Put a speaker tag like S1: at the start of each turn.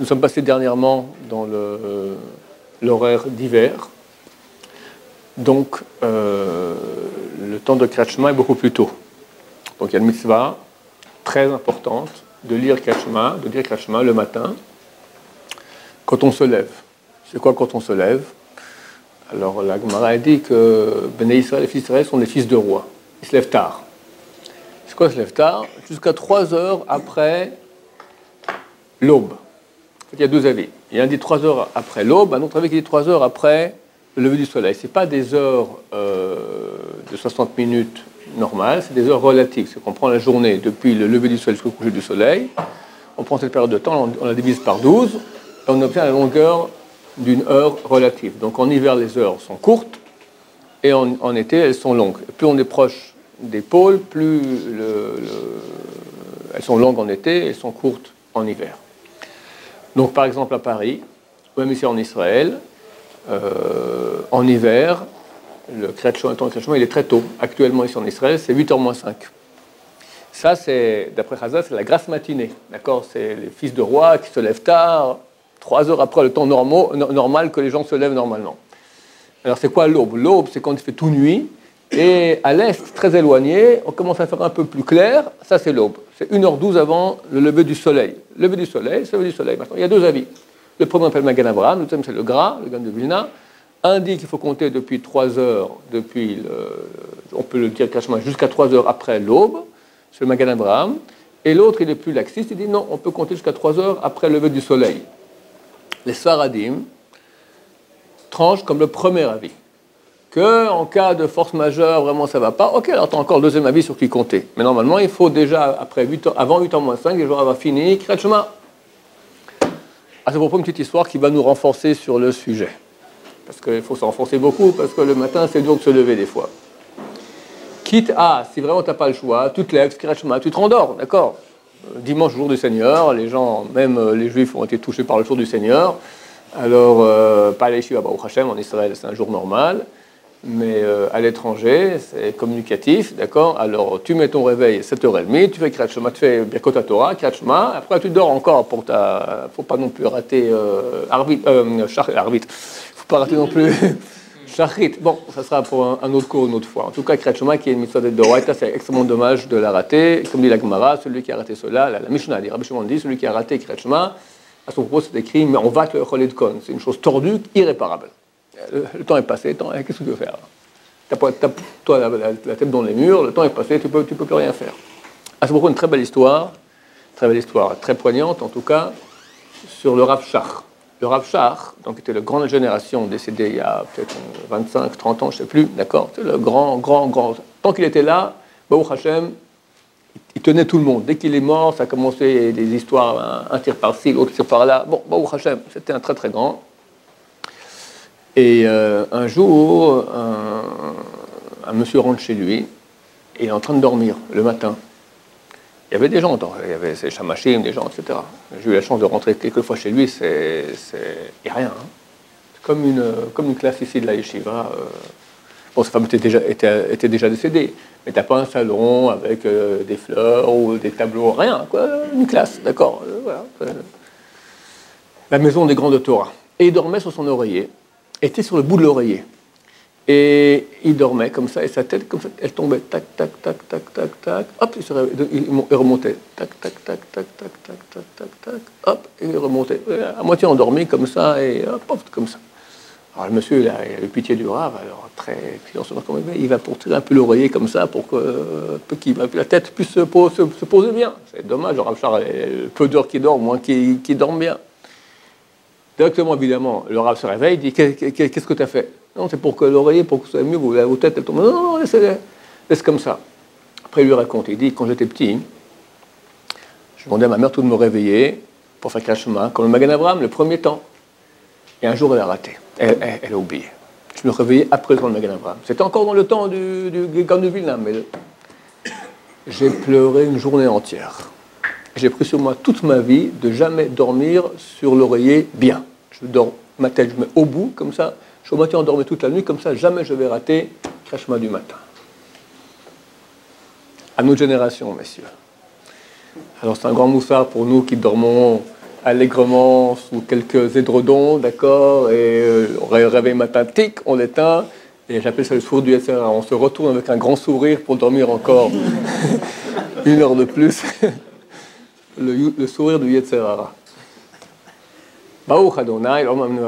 S1: sommes passés dernièrement dans l'horaire d'hiver. Donc, le temps de Kriyat Shema est beaucoup plus tôt. Donc, il y a une mitzvah très importante de lire Kriyat Shema le matin, quand on se lève. C'est quoi quand on se lève? Alors, la Gemara a dit que Béné Israël et les fils d'Israël sont des fils de rois. Ils se lèvent tard. C'est quoi se lève tard? Jusqu'à 3 heures après l'aube. En fait, il y a deux avis. Il y a un dit 3 heures après l'aube, un autre avis qui dit 3 heures après le lever du soleil. Ce n'est pas des heures de 60 minutes normales, c'est des heures relatives. C'est qu'on prend la journée depuis le lever du soleil jusqu'au coucher du soleil. On prend cette période de temps, on la divise par 12, et on obtient la longueur d'une heure relative. Donc en hiver, les heures sont courtes, et en été, elles sont longues. Et plus on est proche des pôles, plus elles sont longues en été, elles sont courtes en hiver. Donc par exemple à Paris, ou même ici en Israël, en hiver, le temps de Kriyat Shema, il est très tôt. Actuellement ici en Israël, c'est 8h moins 5. Ça, c'est, d'après Chazal, c'est la grasse matinée. D'accord? C'est les fils de rois qui se lèvent tard, 3 heures après le temps normal que les gens se lèvent normalement. Alors c'est quoi l'aube? L'aube, c'est quand il fait tout nuit, et à l'est, très éloigné, on commence à faire un peu plus clair. Ça, c'est l'aube. C'est 1h12 avant le lever du soleil. Lever du soleil, c'est le lever du soleil. Maintenant, il y a deux avis. Le premier s'appelle Magen Avraham, le deuxième c'est le Gra, le Gaon de Vilna. Un dit qu'il faut compter depuis 3 heures, on peut le dire jusqu'à 3 heures après l'aube, c'est le Magen Avraham. Et l'autre, il est plus laxiste, il dit non, on peut compter jusqu'à 3 heures après le lever du soleil. Les Sfaradim tranchent comme le premier avis. qu'en cas de force majeure, vraiment ça ne va pas, ok, alors tu as encore le deuxième avis sur qui compter. Mais normalement, il faut déjà, avant 8h moins 5, les jours avant fini, Kriyat Shema. À ce propos, une petite histoire qui va nous renforcer sur le sujet. Parce qu'il faut se renforcer beaucoup, parce que le matin, c'est dur de se lever des fois. Quitte à, si vraiment tu n'as pas le choix, tu te lèves, Kriyat Shema, tu te rendors, d'accord? Dimanche, jour du Seigneur, les gens, même les Juifs, ont été touchés par le jour du Seigneur. Alors, pas les Shiva Baruch Hashem, en Israël, c'est un jour normal. Mais à l'étranger, c'est communicatif, d'accord? Alors, tu mets ton réveil à 7h30, tu fais Kriyat Shema, tu fais Birkot HaTorah, Kriyat Shema, après tu dors encore pour ta... faut pas non plus rater Arvit, faut pas rater non plus Shachrit. Bon, ça sera pour un autre cours une autre fois. En tout cas, Kriyat Shema, qui est une mitzvah de Doraita, c'est extrêmement dommage de la rater. Comme dit la Gemara, celui qui a raté cela, la Mishnah dit, Rabbi Shimon dit, celui qui a raté Kriyat Shema, à son propos, c'est écrit, mais on va te le Choled Kon. C'est une chose tordue, irréparable. Le temps est passé, qu'est-ce que tu veux faire? Toi, la tête dans les murs, le temps est passé, tu peux plus rien faire. À ce propos, une très belle histoire, très poignante en tout cas, sur le Rav Shach. Le Rav Shach, donc, était la grande génération décédée il y a peut-être 25, 30 ans, je ne sais plus, d'accord? C'est le grand. Tant qu'il était là, Baruch Hashem, il tenait tout le monde. Dès qu'il est mort, ça a commencé des histoires, un tir par-ci, l'autre tir par-là. Bon, Baruch Hashem, c'était un très très grand. Et un jour, un monsieur rentre chez lui et il est en train de dormir le matin. Il y avait des gens, il y avait ses chamachim, des gens, etc. J'ai eu la chance de rentrer quelques fois chez lui, il n'y a rien. Hein. C'est comme une classe ici de la yeshiva. Bon, sa femme était déjà décédée, mais tu n'as pas un salon avec des fleurs ou des tableaux, rien, quoi. Une classe, d'accord. Voilà. La maison des grands de Torah. Et il dormait sur son oreiller. Était sur le bout de l'oreiller. Et il dormait comme ça, et sa tête, comme ça, elle tombait, tac, tac, tac, tac, tac, tac, hop, il remontait, tac, tac, tac, tac, tac, tac, tac, tac, tac, hop, et il remontait, à moitié endormi, comme ça, et hop, comme ça. Alors le monsieur, il a eu pitié du Rav, alors très silencieusement, il va pour tirer un peu l'oreiller comme ça, pour que la tête puisse se poser bien. C'est dommage, le Rav Shach, peu d'heures qu'il dort, moins qu'il dorme bien. Directement, évidemment, le Rav se réveille, il dit, qu'est-ce que tu as fait? Non, c'est pour que l'oreiller, pour que ce soit mieux, vos têtes, elles tombent. Non, laisse comme ça. Après, il lui raconte, il dit, quand j'étais petit, je demandais à ma mère tout de me réveiller pour faire Kriyat Shema, comme le Magen Avraham, le premier temps. Et un jour, elle a raté. Elle a oublié. Je me réveillais après le temps de Magen Avraham. C'était encore dans le temps du Gaon de Vilna, mais j'ai pleuré une journée entière. J'ai pris sur moi toute ma vie de jamais dormir sur l'oreiller bien. Je dors, ma tête, je mets au bout, comme ça. Je suis au matin endormi toute la nuit, comme ça, jamais je vais rater Kriyat Shema du matin. À notre génération, messieurs. Alors, c'est un grand moussard pour nous qui dormons allègrement sous quelques édredons, d'accord, et on réveille matin, tic, on l'éteint, et j'appelle ça le sourire du Yetzer Hara. On se retourne avec un grand sourire pour dormir encore 1 heure de plus. Le sourire du Yetzer Hara. Baruch Adonai, l'homme